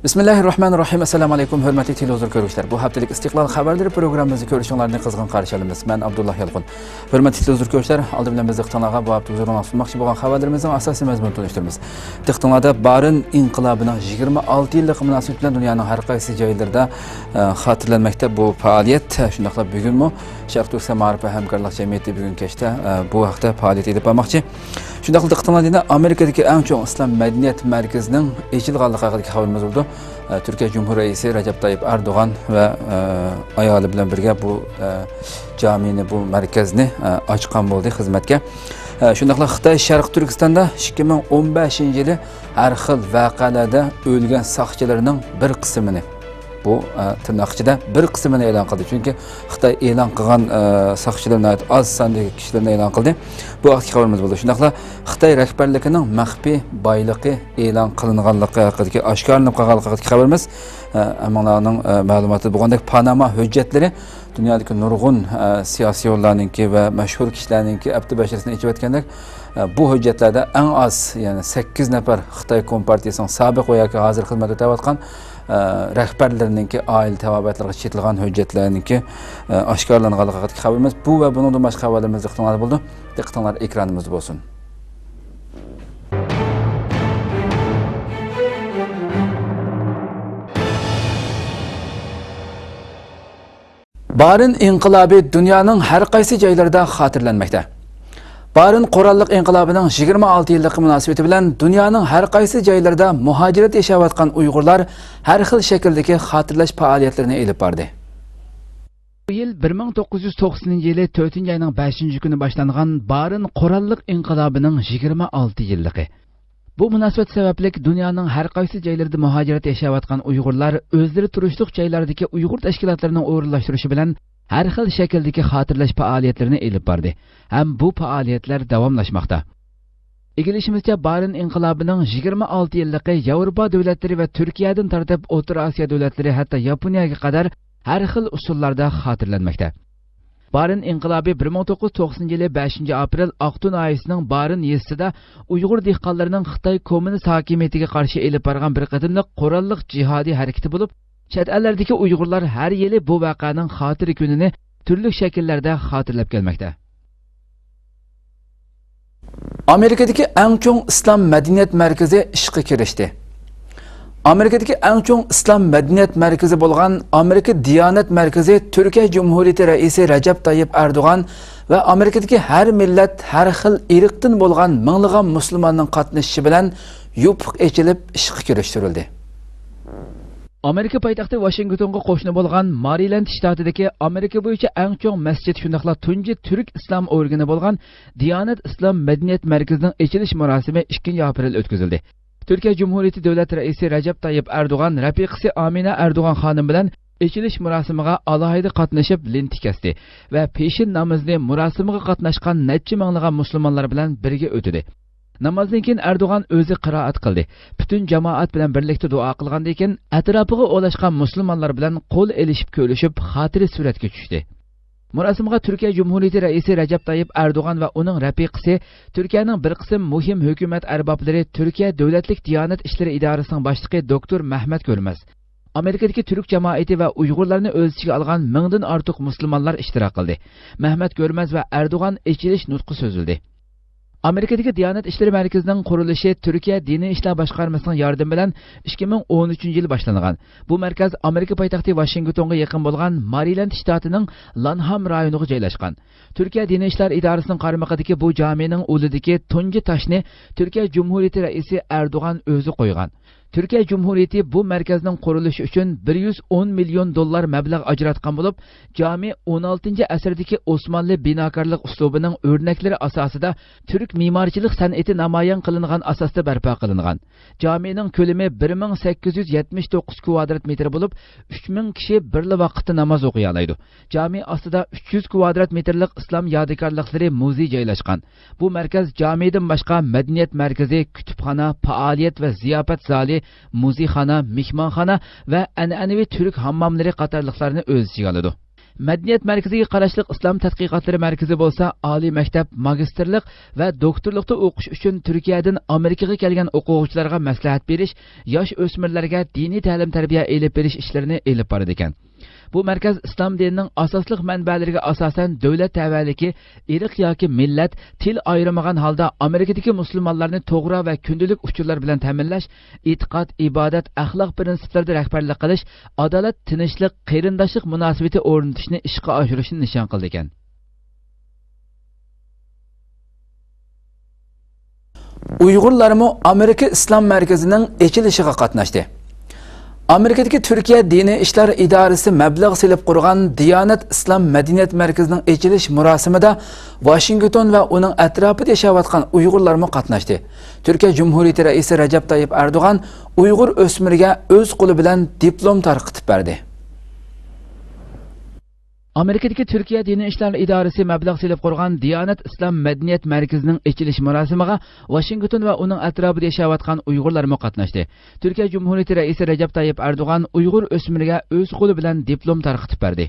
Bismillahirrahmanirrahim. Assalamu alaykum, hörmətli televizor görüşlər. Bu haftalik İstiqlal xəbərləri proqramımızı görüşünlərini qızğın qarşı alırıq. Mən Abdullah Yalqın. Hörmətli televizor görüşlər, aldı bilan biz diqqətinizə bu hafta huzuruna sunmaqçı bolğan xəbərlərimizin əsas məzmununu tanışdırırıq. Diqqətinizdə Barın inqilabının 26 illik münasibət bilan dünyanın hər qaysı yerlərində xatırlanmaqda bu fəaliyyət. Şundaqla bugünmü Şərq Türkistan Maarif və Həmkarlıq Cəmiyyəti bugün keçdə bu haqda fəaliyyət edib baxmaqçı. Şundaqla diqqətinizdə Amerikadakı ən çox İslam mədəniyyət mərkəzinin eçilğanlığı haqqında xəbərimiz oldu. Türkiye Cumhuriyeti Reisi Recep Tayyip Erdoğan ve ayağı bilen birge bu camini, bu merkezini açkan buldu hizmetke. Şundaqla Xitay Şərq Türkistan'da 2015 yılı her xil vaqalarda ölgen saqçılarının bir kısmını bu tırnaqçıda bir kısmını e'lon qildi. Çünkü Xitay e'lon qilgan saqchilarning az sondagi kishilarni e'lon qildi. Bu haqda xabarimiz bo'ldi. Shundaqla Xitay rahbarligining maxfiy boyligi e'lon qilinganligi haqidagi oshkorlanib qolganligi haqidagi xabarimiz. Amanlarning ma'lumoti bo'lgandek Panama hujjatlari dunyodagi nurg'un siyosiy yo'llarninki va mashhur kishilarninki abdi basharasini ichib o'tgandek bu hujjatlarda eng az yani 8 nafar Xitoy Kompartiyasining sobiq yoki hozir xizmat o'tayotgan rahbarlarninki oila tavobatlarga chetilgan hujjatlarninki oshkorlanganligi haqidagi xabarimiz. Bu va bundan boshqa xabarlarimiz diqqatingizda bo'ldi. Diqqatinglar ekranimizda bo'lsin. Barın inqilobi dunyoning har qaysi joylarida xotirlanmoqda. Barın qurolliq inqilobining 26 yillik munosabati bilan dunyoning har qaysi joylarida muhojirat yashayotgan Uyg'urlar har xil shakldagi xotirlash faoliyatlarini olib bordi. Bu yil 1990-yili 4-oyning 5-kuni boshlangan Barın qurolliq inqilobining 26 yilligi. Bu munosabat sababli dunyoning har qaysi joylarida muhojirat yashayotgan Uyg'urlar o'zlari turishliq joylardagi Uyg'ur tashkilotlarining o'rinlashtirishi bilan har xil shakldagi xotirlash faoliyatlarini olib bordi. Ham bu faoliyatlar davomlashmoqda. Egilishimizcha Barın inqilobining 26 yilligi Yevropa davlatlari va Turkiyadan tortib O'rta Osiyo davlatlari hatto Yaponiyaga qadar har xil usullarda xotirlanmoqda. Barın inqilobi 1990-yili 5-aprel Aqtun oyisining Barın yezisida Uyg'ur dehqonlarining Xitoy kommunist hokimiyatiga qarshi elib borgan bir qadimliq qurolliq jihodiy harakati bo'lib, chet ellardagi Uyg'urlar har yili bu voqeaning xotira kunini turli shakllarda xotirlab kelmoqda. Amerikadagi eng chong islom madaniyat markazi ishga kirishdi. Amerikadagi eng chong islom madaniyat markazi bo'lgan Amerika Diyonat markazi Turkiya Cumhuriyeti Reisi Recep Tayyip Erdoğan va Amerikadagi har millat, har xil irqdan bo'lgan minglagan musulmonning qatnashishi bilan yopiq ochilib ishga kirishtirildi. Amerika poytaxti Washingtonga qo'shni bo'lgan Maryland shtatidagi Amerika bo'yicha eng chong masjid shundaqla tunji turk islom organi bo'lgan Diyonat islom madaniyat markazining ochilish marosimi 2-aprel o'tkazildi. Türkiye Cumhuriyeti Devlet Reisi Recep Tayyip Erdoğan rafiqasi Amina Erdoğan xonim bilan ochilish murosimiga alohida qatnashib lenti kesdi va peshin namozini murosimiga qatnashgan necha minglagan musulmonlar bilan birga o'tdi. Namozdan keyin Erdo'g'an o'zi qiroat qildi. Butun jamoat bilan birlikda duo qilgandan keyin atrofiga o'lashgan musulmonlar bilan qo'l elishib ko'rishib xotira suratga tushdi. Murosimga Türkiye Cumhuriyeti Reisi Recep Tayyip Erdoğan ve onun rafiqasi Türkiye'nin bir kısım muhim hükümet erbapları Türkiye Devletlik Diyanet İşleri İdarəsinin başlığı Doktor Mehmet Görmez, Amerika'daki Türk cemaati ve Uygurlarını öz içine algan 1000'den artık Müslümanlar iştirak kıldı. Mehmet Görmez ve Erdoğan içiliş nutku sözüldü. Amerika'daki Diyanet İşleri Merkezi'nin kuruluşu Türkiye Dini İşler Başkarması'nın yardım bilen 2013 yılı başlanılan. Bu merkez Amerika paytaxtı Washington'a yakın bolgan Maryland ştatının Lanham rayonuna joylashgan. Türkiye Dini İşler İdarəsinin qarmağıdaki bu caminin uludaki tunji taşni Türkiye Cumhuriyeti Reisi Erdoğan özü qoygan. Türkiye Cumhuriyeti bu merkezning qurilishi uchun 110 milyon dollar mablag' ajratgan bo'lib, cami 16 asrdagi Osmanlı binokorlik uslubining o'rnaklari asosida Türk me'morchilik san'ati namoyon qilingan asosda barpo qilingan. Camining ko'lami 1879 kvadrat metr bo'lib, 3000 kishi bir vaqtda namoz o'qiy oladi. Cami ostida 300 kvadrat metrlik islom yodikorliklari muzey joylashgan. Bu markaz camidan boshqa madaniyat markazi, kutubxona, faoliyat va ziyofat zali, muzeyxona, mehmonxona va an'anaviy turk hammomlari qatorliqlarni o'z ichiga oladi. Madaniyat markaziga qarashliq islom tadqiqotlari markazi bo'lsa, oliy maktab, magistrlik va doktorlikda o'qish uchun Turkiyadan Amerikaga kelgan o'quvchilarga maslahat berish, yosh o'smirlarga diniy ta'lim-tarbiya elib berish ishlarini elib boradi ekan. Bu markaz islom dinining asosliq manbalariga asosan davlat tavalliki, irq yoki millat, til ayirmagan holda Amerikadagi musulmonlarni to'g'ri va kundalik uchurlar bilan ta'minlash, e'tiqod, ibodat, axloq prinsiplarida rahbarlik qilish, adolat, tinchlik, qarindoshlik munosabati o'rnatishni ishga oshirishni nishon qildi ekan. Uyg'urlarmi Amerika islom markazining echilishiga qatnashdi. Amerikadagi Turkiya diniy ishlar idorasi mablag' selib qurgan Diyonat islom madaniyat markazining echilish murosimida Washington va uning atrofida yashayotgan Uyg'urlarmi qatnashdi. Turkiya Jumhuriyati raisi Rajab Tayyip Erdo'g'an Uyg'ur o'smiriga o'z qo'li bilan diplom tarqatib berdi. Amerikadagi Turkiya diniy ishlar idorasi mablag' selib qurgan Diyonat islom madaniyat markazining echilish murosimiga Washington va uning atrofida yashayotgan Uyg'urlarmi qatnashdi. Turkiya Jumhuriyati raisi Rajab Tayyip Erdo'g'an Uyg'ur o'smiriga o'z qo'li bilan diplom tarqatib berdi.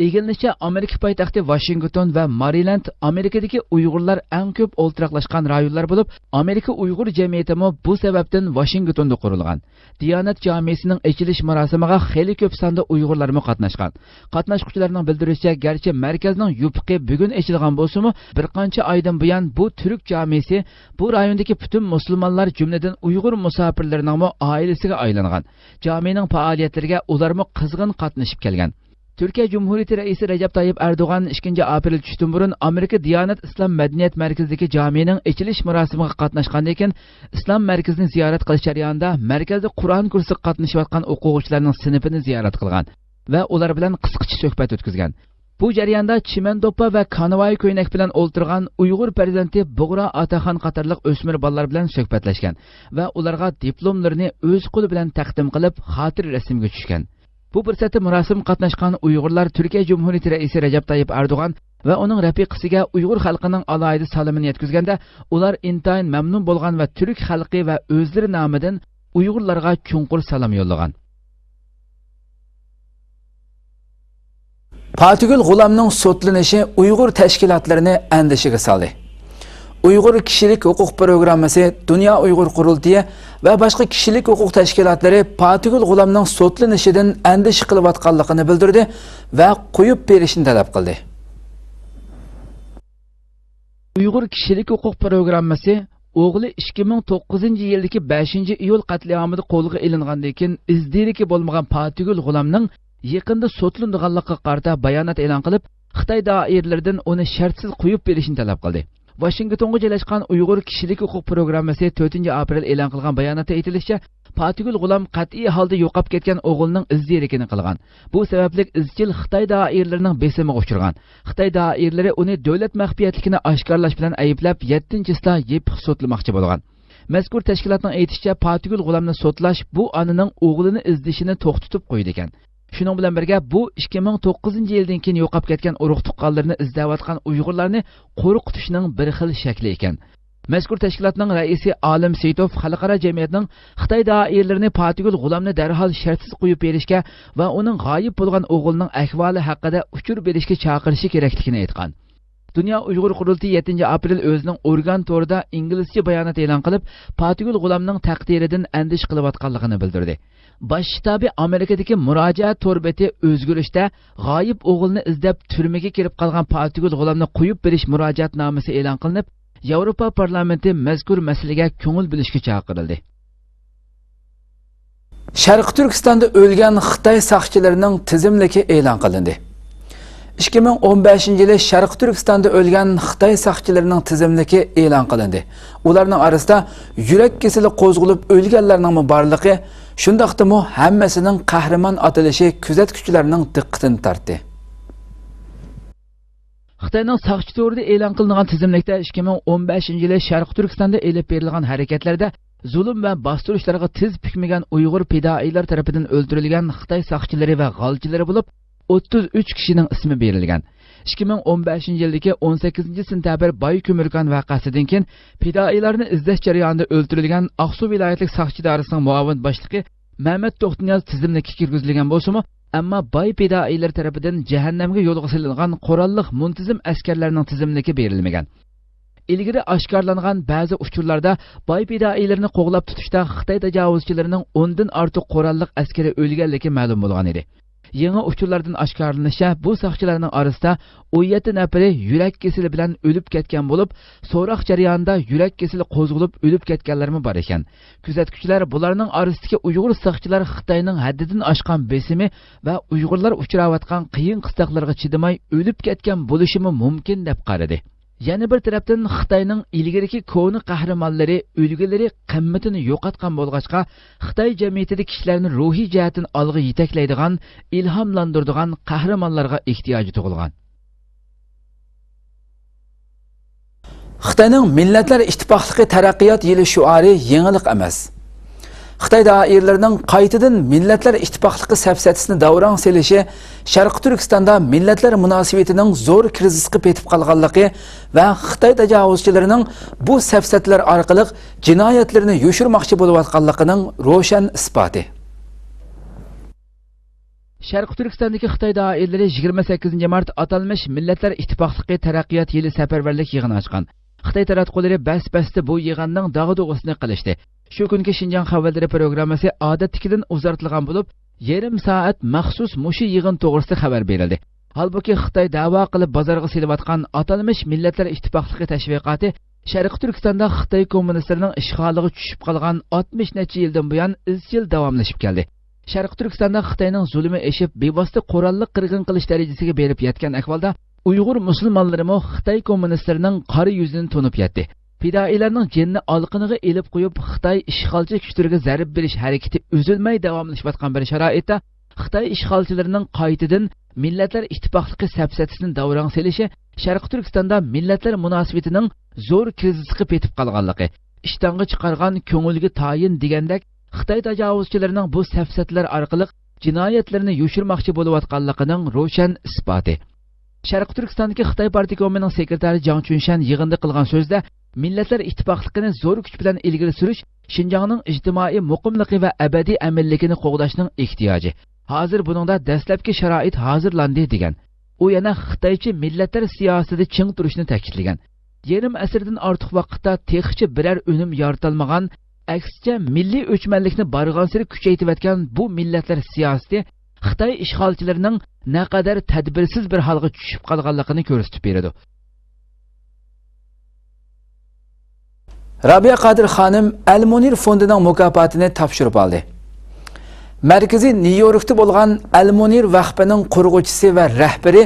Egilishicha Amerika poytaxti Washington va Maryland Amerikadagi Uyg'urlar eng ko'p o'ltiraqlashgan rayonlar bo'lib, Amerika Uyg'ur jamiyati bu sababdan Washingtonda qurilgan. Diyonat jamiyatining echilish murosimiga xeyli ko'p sonda Uyg'urlar qatnashgan. Qatnashuvchilarning bildirishicha, garchi markazning yupiqi bugun echilgan bo'lsa-mu, bir qancha oydan buyon bu turk jamiyati bu rayondagi butun musulmonlar jumladan Uyg'ur musofirlarining oilasiga aylangan. Jamiyaning faoliyatlariga ularmi qizg'in qatnashib kelgan. Türkiye Cumhuriyeti Reisi Recep Tayyip Erdoğan 2 aprel tushdan burun Amerika Diyanet İslam Medeniyet Merkezi'deki caminin echilish murosimiga qatnashgandan keyin İslam merkezini ziyorat qilish jarayonida markazda Qur'on kursi qatnashayotgan o'quvchilarning sinfini ziyorat qilgan va ular bilan qisqacha suhbat o'tkazgan. Bu jarayonda Chimendoppa va Kanavoy ko'ynak bilan o'ltirgan Uyg'ur prezidenti Bug'ra Ataxon qatorliq o'smir bolalar bilan suhbatlashgan va ularga diplomlarini o'z qo'li bilan taqdim qilib, xotir rasmga tushgan. Bu fursatda murosim qatnashgan Uyg'urlar Turkiya Cumhuriyeti Raisi Recep Tayyip Erdo'g'an va uning rafiqasiga Uyg'ur xalqining alohida salomini yetkazganda, ular intayin mamnun bo'lgan va turk xalqi va o'zlari nomidan Uyg'urlarga chunqur salom yo'llagan. Fatihul G'ulamning sotlanishi Uyg'ur tashkilotlarini andishiga soldi. Uyg'ur kishilik huquq programmasi, Dünya Uyg'ur qurultiyi va boshqa kishilik huquq tashkilotlari Fatihul G'ulamning sotlanishidan andish qilayotganligini bildirdi va qo'yib berishni talab qildi. Uyg'ur kishilik huquq programmasi o'g'li 2009-yildagi 5-iyul qatliamida qo'lga ilingandan keyin izdiriki bo'lmagan Fatihul G'ulamning yaqinda sotlanganligiga qarata bayonot e'lon qilib, Xitoy doiralaridan uni shartsiz qo'yib berishni talab qildi. Washingtonga joylashgan Uyg'ur kishilik huquq programmasi 4 aprel e'lon qilgan bayonotda aytilishicha, Fatihul G'ulam qat'iy holda yo'qolib ketgan o'g'lining izdirikini qilgan. Bu sababli izchil Xitoy doiralarining besimiga uchirgan. Xitoy doiralari uni davlat maxfiyatligini oshkorlash bilan ayblab 7-sida yepiq sotlamoqchi bo'lgan. Mazkur tashkilotning aytishicha, Fatihul G'ulamni sotlash bu onaning o'g'lini izdishini to'xtatib qo'ydi ekan. Shuning bilan birga bu 2009-yildan keyin yo'qolib ketgan urug' tuqqanlarni izlayotgan Uyg'urlarni qo'rqitishning bir xil shakli ekan. Mazkur tashkilotning raisi Olim Seytov xalqaro jamiyatning Xitoy doiralarini Fatihul G'ulamni darhol shartsiz qo'yib berishga va uning g'oyib bo'lgan o'g'lining ahvoli haqida uchur berishga chaqirishi kerakligini aytgan. Dünya Uyg'ur qurultiyi 7 aprel o'zining organ to'rida inglizcha bayonot e'lon qilib, Fatihul G'ulamning taqdiridan andish qilayotganligini bildirdi. Bosh shtabi Amerikadagi murojaat to'rbeti o'zgarishda g'oyib o'g'ilni izlab turmaga kirib qolgan Fatihul G'ulamni qo'yib berish murojaatnomasi e'lon qilinib, Yevropa parlamenti mazkur masalaga ko'ngil bilishga chaqirildi. Sharq Turkistonda o'lgan Xitoy saqchilarining tizimligi e'lon qilindi. 2015-yili Sharq Turkistonda o'lgan Xitoy saqchilarining tizimligi e'lon qilindi. Ularning orasida yurak kasali qo'zg'alib o'lganlarning borligi, shundaqdimi hammasining qahramon atilishi kuzatuvchilarning diqqatini tortdi. Xitoyning saqchi to'rida e'lon qilingan tizimlikda 2015-yili Sharq Turkistonda elib berilgan harakatlarda zulm va bostirishlarga tiz bukmagan Uyg'ur fidoilar tomonidan o'ldirilgan Xitoy saqchilari va g'olchilari bo'lib 33 kishining ismi berilgan. 2015-yildagi 18-sentabr Boy Ko'mirkon voqeasidan keyin fidoilarni izlash jarayonida o'ldirilgan Aqsu viloyatlik saqchi idorasining muavin boshlig'i Mehmet To'xtiniyoz tizimlikka kirgizilgan bo'lsa-mu, Ammo boy fidoilar tarafidan jahannamga yo'lga silingan qurolliq muntizim askarlarning tizimligi berilmagan. İlgiri oshkorlangan ba'zi uchurlarda boy fidoilarni qo'g'lab tutishda Xitoy tajovuzchilarining 10 dan ortiq qurolliq askari o'lganligi ma'lum bo'lgan edi. Yangi uchurlardan oshkorlanishicha, bu soqchilarning orasida 17 nafari yurak kesili bilan o'lib ketgan bo'lib, so'roq jarayonida yurak kesili qo'zg'alib o'lib ketganlarmi bor ekan. Kuzatuvchilar bularning orasidagi Uyg'ur soqchilar Xitoyning haddidan oshgan besimi va Uyg'urlar uchrayotgan qiyin qistoqlarga chidamay o'lib ketgan bo'lishi mumkin deb qaradi. Yana bir tarafdan Xitoyning ilgariki koni qahramonlari o'lgilari qimmatini yo'qotgan bo'lg'achqa, Xitoy jamiyatida kishilarni ruhiy jihatdan olg'a yetaklaydigan, ilhomlantiradigan qahramonlarga ehtiyoji tug'ilgan. Xitoyning Millatlar Ittifoqligi taraqqiyot yili shuari yangilik emas. Xitoy doiralarining qaytadan Millatlar Ittifoqligi safsatisini davron selishi Sharqi Turkistonda millatlar munosabatining zo'r krizisga petib qolganligi va Xitoy tajovuzchilarining bu safsatlar orqali jinoyatlarini yoshirmoqchi bo'layotganligining ro'shan isboti. Sharqi Turkistondagi Xitoy doiralari 28 mart atalmish Millatlar Ittifoqligi taraqqiyot yili safarbarlik yig'ini ochgan. Xitoy taratqullari bas-basda bu yig'inning dag'dug'isini qilishdi. Shu kungi Xinjiang xabarlari programmasi odatdagidan uzartilgan bo'lib, yarim soat maxsus mushi yig'in to'g'risida xabar berildi. Halbuki Xitoy da'vo qilib bozorga selayotgan atalmish Millatlar Ittifoqligi tashviqoti Sharqi Turkistonda Xitoy kommunistlarining ishg'oliga tushib qolgan 60 necha yildan buyon izchil davomlashib keldi. Sharqi Turkistonda Xitoyning zulmi eshib, bevosita qurolli qirg'in qilish darajasiga berib yetgan ahvolda Uyg'ur musulmonlarimi Xitoy kommunistlarining qora yuzini to'nib yetdi. Fidoilarning jinni olqiniga elib qo'yib, Xitoy ishg'olchi kuchlariga zarb berish harakati uzilmay davomlashayotgan bir sharoitda Xitoy ishg'olchilarining qaytadan Millatlar Ittifoqligi safsatisini davron selishi Sharqi Turkistonda millatlar munosabatining zo'r krizisga petib qolganligi, ishtonga chiqargan ko'ngilga tayin degandek Xitoy tajovuzchilarining bu safsatlar orqali jinoyatlarini yoshirmoqchi bo'layotganligining ro'shan isboti. Sharqi Turkistondagi Xitoy partikomining sekretari Jang Chunshan yig'inda qilgan so'zda Millatlar Ittifoqligini zo'r kuch bilan ilgari surish Xinjiangning ijtimoiy muqimligi va abadiy aminligini qo'g'dashning ehtiyoji. Hozir buningda dastlabki sharoit hozirlandi degan. U yana Xitoycha millatlar siyosatida ching turishni ta'kidlagan. Yarim asrdan ortiq vaqtda texchi biror unum yoritilmagan, aksicha milliy o'chmanlikni barg'ansiri kuchaytirayotgan bu millatlar siyosati Xitoy ishg'olchilarining naqadar tadbirsiz bir holga tushib qolganligini ko'rsatib beradi. Rabia Qadir xonim Al-Munir fondining mukofotini topshirib oldi. Markaziy Nyu-Yorkda bo'lgan Al-Munir vaqfining qurg'uvchisi va rahbari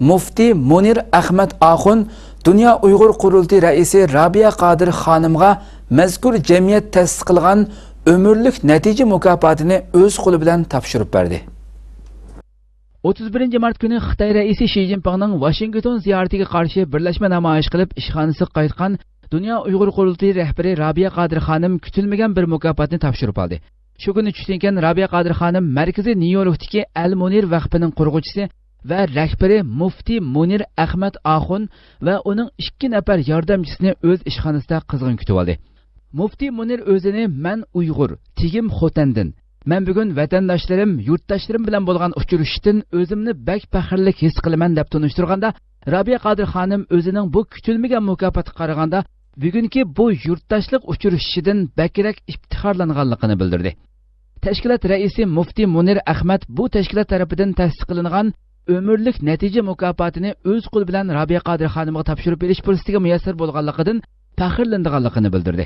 Mufti Munir Ahmad Axun Dunyo Uyg'ur qurultiyi raisi Rabia Qadir xonimga mazkur jamiyat ta'sis qilgan umrlik natija mukofotini o'z qo'li bilan topshirib berdi. 31 mart kuni Xitoy raisi Xi Jinpingning Washington ziyoratiga qarshi birlashma namoyish qilib ishxonasiga qaytgan Dunyo Uyg'ur qurultiyi rahbari Rabia Qadir xonim kutilmagan bir mukofotni topshirib oldi. Shu kuni tushdan keyin Rabia Qadir xonim markaziy Nyu-Yorkdagi Al-Munir vaqfining qurg'uvchisi va rahbari Mufti Munir Ahmad Axun va uning 2 nafar yordamchisini o'z ishxonasida qizg'in kutib oldi. Mufti Munir o'zini "Men Uyg'ur, tigim Xotandan. Men bugun vatandoshlarim, yurtdoshlarim bilan bo'lgan uchrashishdan o'zimni bak faxrlik his qilaman" deb tunishtirganda, Rabia Qadir xonim o'zining bu kutilmagan mukofotga qaraganda bugungi bu yurtdoshlik uchrashishidan bakrak iftixorlanganligini bildirdi. Tashkilot raisi Mufti Munir Ahmad bu tashkilot tarafidan ta'sis qilingan umrlik natija mukofotini o'z qo'li bilan Rabia Qadir xonimga topshirib berish fursatiga muyassar bo'lganligidan faxrlanganligini bildirdi.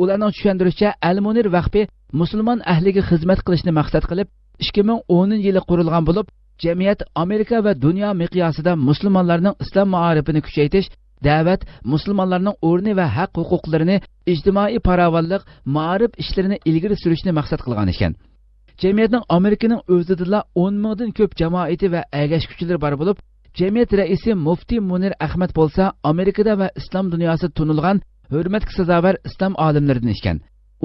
Ularning tushuntirishicha, Al-Munir vaqfi musulmon ahliga xizmat qilishni maqsad qilib 2010-yili qurilgan bo'lib, jamiyat Amerika va dunyo miqyosida musulmonlarning islom ma'rifini kuchaytirish, da'vat, musulmonlarning o'rni va haq-huquqlarini, ijtimoiy farovonlik, ma'rif ishlarini ilgari surishni maqsad qilgan ekan. Jamiyatning Amerikaning o'zida 10 mingdan ko'p jamoati va agash kuchlari bor bo'lib, jamiyat raisi Mufti Munir Ahmad bo'lsa, Amerikada va islom dunyosida tunilgan hurmatga sazovor islom olimlaridan ekan.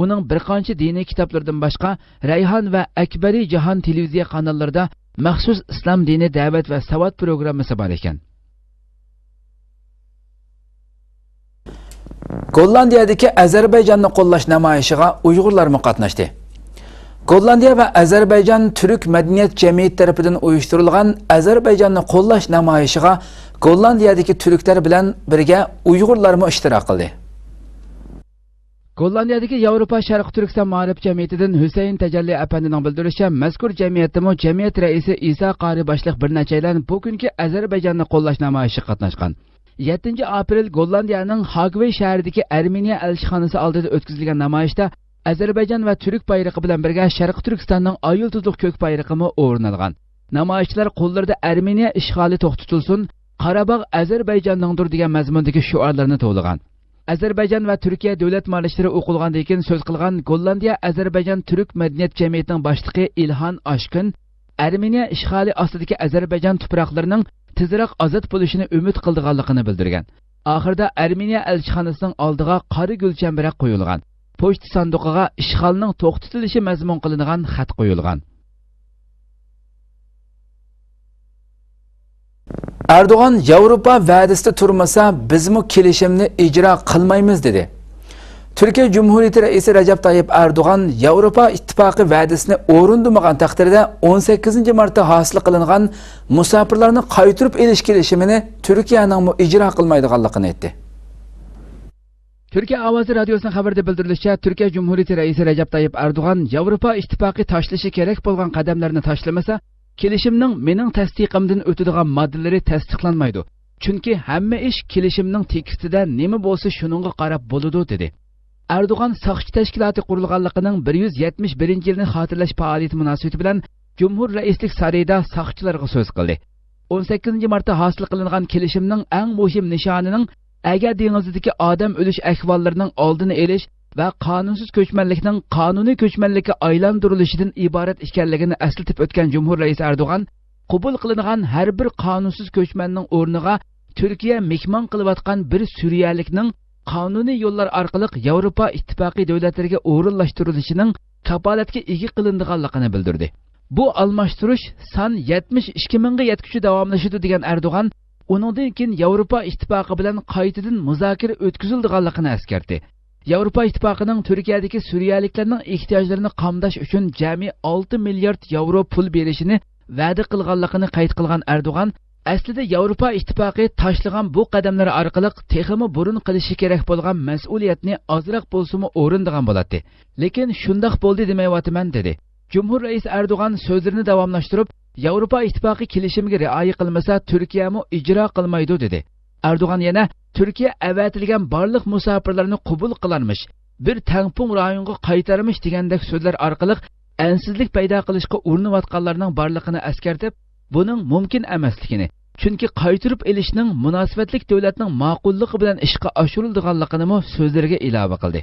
Uning bir qancha diniy kitoblaridan boshqa Rayhon va Akbari jahon televiziya kanallarida maxsus islom dini da'vat va savod programmasi bor ekan. Gollandiyadagi Ozarbayjonni qo'llash namoyishiga Uyg'urlar qatnashdi. Gollandiya ve Azerbaycan Türk Medeniyet Cemiyeti tarafından uyuşturulgan Azerbaycan'ı qo'llash namoyishiga Gollandiyadagi Türkler bilan birga Uyg'urlar mı iştirak qildi? Gollandiyadagi Yevropa Sharq Turkiston ma'rif jamiyatidan Husayn Tajalli apandining bildirishicha, mazkur jamiyatdami jamiyat raisi Isa Qari boshliq bir nechalar bu kungi Azerbaycanni qo'llash namoyishida qatnashgan. 7 aprel Gollandiyaning Hagvey shahridagi Armeniya elchixonasi oldida o'tkazilgan namoyishda Azerbaycan ve Türk bayrog'i bilan birga Sharq Turkistonning ayoltuzliq ko'k bayrog'i o'rin olgan. Namoyishchilar qo'llarida Armeniya ishg'oli to'xtatilsin, Qarabog' Azerbayjonningdir degan mazmundagi shuarlarni to'g'lagan. Azerbaycan ve Türkiye devlet marşları o'qilgandan keyin so'z qilgan Gollandiya Azerbaycan Türk Medeniyet Cemiyetining boshlig'i İlhan Aşkın, Armeniya ishg'oli ostidagi Azerbaycan tuproqlarining tezroq ozod bo'lishini umid qilganligini bildirgan. Oxirida Armeniya elchixonasining oldiga qora gulchambarak qo'yilgan. Pochta sanduqiga ishg'olning to'xtatilishi mazmun qilingan xat qo'yilgan. Erdoğan Yevropa va'dasida turmasa bizmi kelishimni ijro qilmaymiz dedi. Türkiye Cumhuriyeti Reisi Recep Tayyip Erdoğan Yevropa İttifakı va'dasini o'rindamagan taqdirda 18 martda hosil qilingan musofirlarni qaytirib elish kelishimini Türkiye'ning ijro qilmaydiganligini aytdi. Türkiye Avazi Radyosu'nun haberde bildirilishicha, Türkiye Cumhuriyeti Reisi Recep Tayyip Erdoğan Yevropa İttifakı tashlashi kerak bo'lgan qadamlarni tashlamasa, kelishimning mening tasdiqimdan o'tadigan modellari tasdiqlanmaydi. Chunki hamma ish kelishimning tekstida nima bo'lsa shuningga qarab bo'ladi dedi. Erdoğan saqchi tashkiloti qurilganligining 171-yilini xotirlash faoliyati munosabati bilan Cumhur Raislik sarayida saqchilarga so'z qildi. 18 martda hosil qilingan kelishimning eng muhim nishonining Ege dengizidagi odam o'lish ahvollarining oldini olish va qonunsiz ko'chmanlikning qonuniy ko'chmanlikka aylantirilishidan iborat ekanligini eslatib o'tgan Cumhur Raisi Erdo'g'an, qabul qilingan har bir qonunsiz ko'chmanning o'rniga Turkiya mehmon qilayotgan bir Suriyalikning qonuniy yo'llar orqali Yevropa Ittifoqi davlatlariga o'rinlashtirilishining kapolatga ega qilinganligini bildirdi. Bu almashtirish son 72 mingga yetkishi davomlashadi degan Erdo'g'an, uningdan keyin Yevropa Ittifoqi bilan qaytadan muzokara o'tkazilganligini eskartdi. Yevropa Ittifoqining Turkiyadagi Suriyaliklarning ehtiyojlarini qamdash uchun jami 6 milliard yevro pul berishini va'da qilganligini qayd qilgan Erdo'g'an, aslida Yevropa Ittifoqi tashlagan bu qadamlar orqali texmi burun qilishi kerak bo'lgan mas'uliyatni ozroq bo'lsa-mu o'rindigan bo'ladi. Lekin shundoq bo'ldi demayapman dedi. Cumhur Reis Erdo'g'an so'zlarini davomlashtirib, Yevropa Ittifoqi kelishimiga rioya qilmasa Turkiyami ijro qilmaydi dedi. Erdo'g'an yana Türkiye avatilgan barliq musofirlarni qabul qilarmish, bir tangpung rayonga qaytarmish degandek so'zlar orqali ansizlik paydo qilishga urinayotganlarning barligini eskartib, buning mumkin emasligini, chunki qaytirib elishning munosabatlik davlatning ma'qulligi bilan ishga oshirilganligini so'zlariga ilova qildi.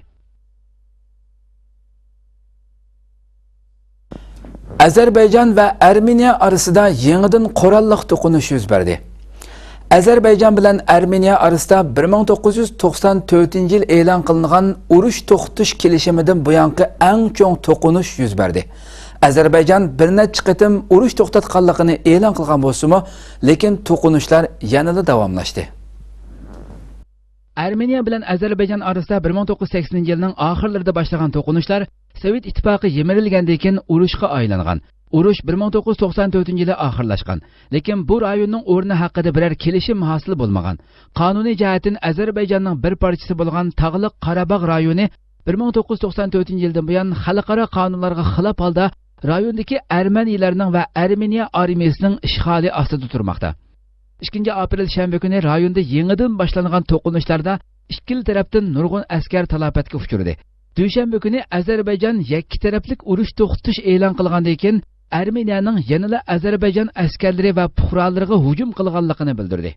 Azerbaycan ve Ermeniya arasında yeniden qurolliq to'qinish yuz berdi. Azerbaycan bilan Ermeniya arasida 1994-yil e'lon qilingan urush to'xtatish kelishimidan buyangi eng cho'ng to'qinish yuz berdi. Azerbaycan bir necha qitim urush to'xtatganligini e'lon qilgan bo'lsa-mu, lekin to'qinishlar yanada davomlashdi. Ermeniya bilan Azerbaycan arasida 1980-yilning oxirlarida boshlagan to'qinishlar Sovet ittifoqi yemirilgandan keyin urushga aylangan. Urush 1994-yili oxirlashgan. Lekin bu rayonning o'rni haqida biror kelishim hosil bo'lmagan. Qonuniy jihatdan Azerbayjonning bir parchasi bo'lgan Tog'liq Qarabog' rayoni 1994-yildan buyon xalqaro qonunlarga xilof holda rayondagi Armaniyalarning va Armeniya armiyasining ishg'oli ostida turmoqda. 2 aprel shanba kuni rayonda yangidan boshlangan to'qinishlarda ikki tarafdan nurg'un askar talafotga uchradi. Dushanba kuni Azerbayjon ikki taraflik urush to'xtatish e'lon qilgandan keyin Armeniyaning yanada Azerbayjon askarlari va puhralariga hujum qilganligini bildirdi.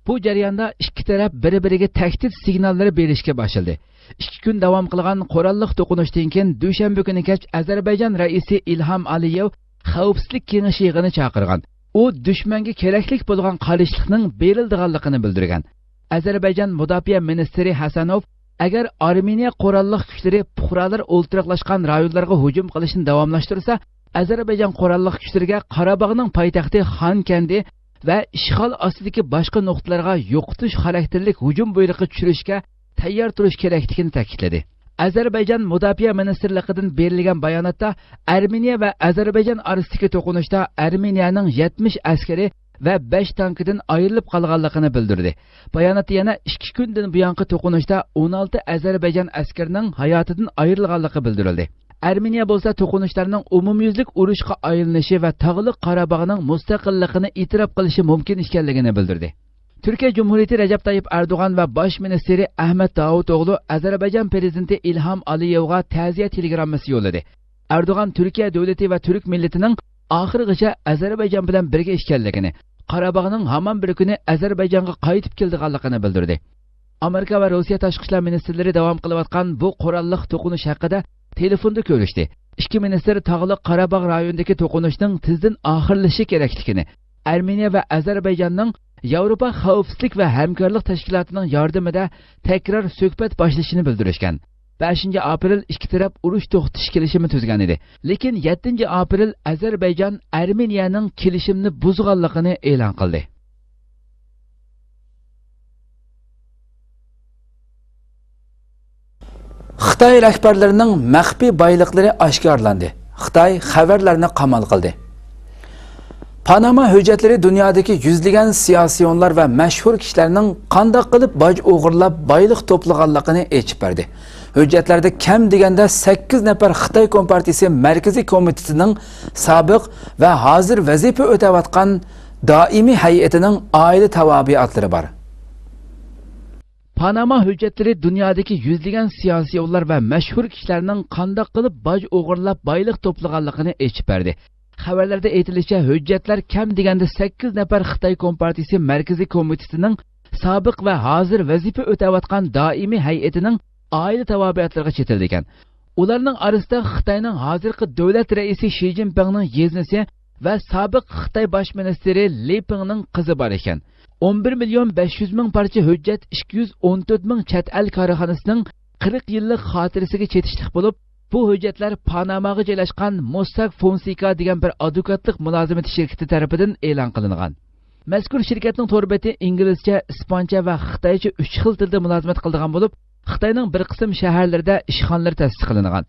Bu jarayonda ikki taraf bir-biriga tahdid signallari berishga boshladi. 2 kun davom qilgan qurolliq to'qinishdan keyin dushanba kuni kech Azerbayjon raisi İlham Aliyev xavfsizlik kengashi yig'ini chaqirgan. U dushmanga keraklik bo'lgan qarishlikning berildiganligini bildirgan. Azerbayjon mudofaa ministri Hasanov agar Armeniya qurolliq kuchlari puhralar o'ltiraqlashgan rayonlarga hujum qilishni davomlashtirsa, Azerbayjon qurolliq kuchlariga Qarabog'ning poytaxti Xankandi va ishg'ol ostidagi boshqa nuqtalarga yo'qotish xarakterlik hujum buyrug'i tushirishga tayyor turish kerakligini ta'kidladi. Azerbaycan Mudofaa Ministerligidan berilgan bayonotda Armeniya va Azerbaycan orasidagi to'qinishda Armeniyaning 70 askari va 5 tankidan ayrilib qolganligini bildirdi. Bayonotda yana 2 kundan buyongi to'qinishda 16 Azerbaycan askarining hayotidan ayrilganligi bildirildi. Armeniya bo'lsa to'qinishlarning umumyuzlik urushga aylanishi va Tog'li Qorabog'ning mustaqilligini e'tirof qilishi mumkin ekanligini bildirdi. Türkiye Cumhuriyeti Recep Tayyip Erdoğan ve Baş Ministeri Ahmet Davutoğlu Azerbaycan Prezidenti İlham Aliyev'ga ta'ziya telegramması yolladı. Erdoğan Türkiye devleti ve Türk milletinin ahirgacha Azerbaycan bilan birga ekanligini, Qarabağning hamon bir kuni Azerbayjonga qaytib keldiganligini bildirdi. Amerika va Rossiya tashqi ishlar ministrlari davom qilayotgan bu qurolli to'qinish haqida telefonda ko'rishdi. Ikki ministr Tog'li Qorabog' rayonidagi to'qinishning tezdan oxirlashi kerakligini, Armeniya va Azerbayjonning Yevropa Xavfsizlik va Hamkorlik Tashkilotining yordamida tekrar suhbat boshlashini bildirishgan. 5 aprel ikki taraf urush to'xtatish kelishimi tuzgan edi. Lekin 7 aprel Azerbayjon Armeniyaning kelishimni buzganligini e'lon qildi. Xitoy rahbarlarining maxfiy boyliklari oshkorlandi. Xitoy xabarlarni qamal qildi. Panama hujjatlari dunyodagi yuzlagan siyosiyonlar va mashhur kishilarning qanday qilib boj o'g'irlab boylik to'plaganligini aytib berdi. Hujjatlarda kam deganda 8 nafar Xitoy Kompartiyasi Markaziy komitetining sobiq va hozir vazifa o'tayotgan doimiy hay'atining oila tavobiatlari bor. Panama hujjatlari dunyodagi yuzlagan siyosiyonlar va mashhur kishilarning qanday qilib boj o'g'irlab boylik to'plaganligini aytib berdi. Xabarlarda aytilishicha, hujjatlar kam deganda 8 nafar Xitoy Kompartiyasi Markaziy komitetining sobiq va hozir vazifa o'tayotgan doimiy hay'atining oila tavobiatlariga chetildi ekan. Ularning orasida Xitoyning hozirgi davlat raisi Shi Jinpingning yeznisi va sobiq Xitoy bosh ministri Li Pengning qizi bor ekan. 11.500.000 parcha hujjat 214.000 chet el korxonasining 40 yillik xotirasiga chetishlik bo'lib, bu hujjatlar Panamaga joylashgan Mossack Fonseca degan bir advokatlik mulozimati shirkati tomonidan e'lon qilingan. Mazkur shirkatning to'rbeti inglizcha, ispancha va xitoycha 3 xil tilda mulozimat qilgan bo'lib, Xitoyning bir qism shaharlarida ishxonalar ta'sis qilingan.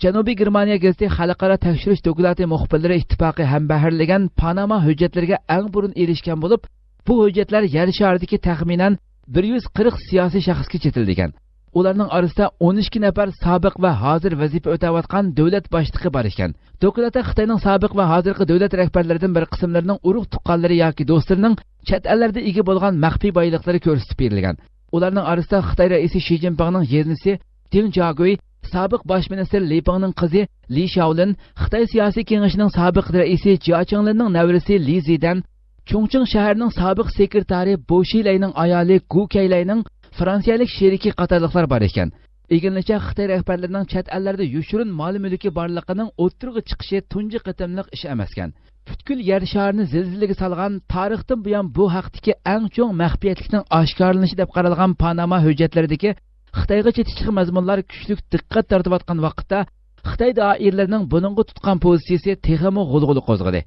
Janubiy Germaniya gazeti xalqaro tekshirish doklati muxbirlari ittifoqi hambaharlagan Panama hujjatlariga eng burun erishgan bo'lib, bu hujjatlar yer sharidagi taxminan 140 siyosiy shaxsga chetilgan. Ularning orasida 12 nafar sobiq va hozir vazifa o'tayotgan davlat boshlig'i bor ekan. Dokladda Xitoyning sobiq va hozirgi davlat rahbarlaridan bir qismlarining urug' tuqqanlari yoki do'stlarining chet ellarda ega bo'lgan maxfiy boyliklari ko'rsatib berilgan. Ularning orasida Xitoy raisi Shi Jinpingning yeznisi Deng Xiaogui, sobiq bosh ministr Li Pengning qizi Li Shaolin, Xitoy siyosiy kengashining sobiq raisi Jia Qinglinning nevarasi Li Zidan, Chongqing shahrining sobiq sekretari Bo Xilayning ayoli Gu Keylayning Fransiyalik sheriki qatorliqlar bor ekan. Eginlicha Xitoy rahbarlarining chet ellarda yoshirin mol-mulki borligining o'ttirg'i chiqishi tunji qatimliq ish emas ekan. Butkul yer sharini zilzilaga solgan tarixdan buyon bu haqdagi eng cho'ng maxfiyatlikning oshkorlanishi deb qaralgan Panama hujjatlaridagi Xitoyga chetishlik mazmunlar kuchli diqqat tortayotgan vaqtda Xitoy doiralarining buningga tutgan pozitsiyasi texmi g'ulg'uli qo'zg'adi.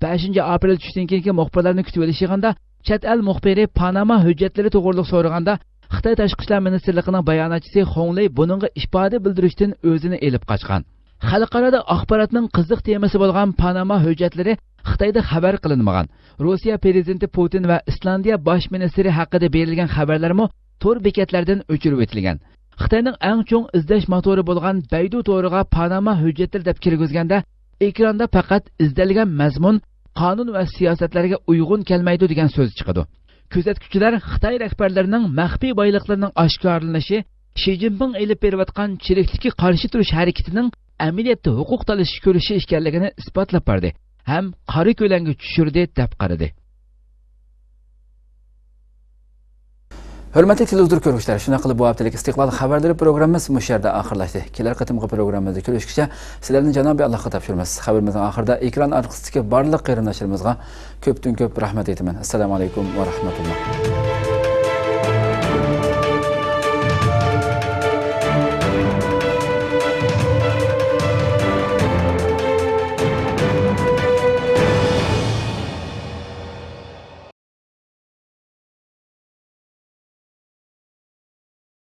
5 aprel tushdan keyingi muxbirlarni kutib olishganda chet el muxbiri Panama hujjatlari to'g'riliq so'raganda Xitoy tashqi ishlar ministrligining bayonotchisi Xongley buningga ifoda bildirishdan o'zini elib qochgan. Xalqaro axborotning qiziq temasi bo'lgan Panama hujjatlari Xitoyda xabar qilinmagan. Rossiya prezidenti Putin va Islandiya bosh ministri haqida berilgan xabarlarmi to'r bekatlaridan o'chirib o'tilgan. Xitoyning eng cho'ng izlash motori bo'lgan Baidu to'riga Panama hujjatlari deb kirgizganda ekranda faqat izlangan mazmun qonun va siyosatlarga uyg'un kelmaydi degan so'z chiqadi. Kuzatuvchilar Xitoy rahbarlarining maxfiy boyliklarining oshkorlanishi Shi Jinping elib berayotgan chiriklikka qarshi turish harakatining amaliyotda huquq talish ko'rishi ekanligini isbotlab berdi ham qora ko'langa tushirdi deb qaradi. Hurmatli televizor ko'ruvchilar, shuna qilib bu haftalik Istiqlol xabarlari programmamiz bu yerda oxirlashdi. Kelar qatimgi programmamizda ko'rishguncha sizlarni Janobi Allohga topshiramiz. Xabarimizning oxirida ekran orqasidagi barliq qarindoshlarimizga ko'pdan ko'p rahmat aytaman. Assalomu alaykum va rahmatulloh.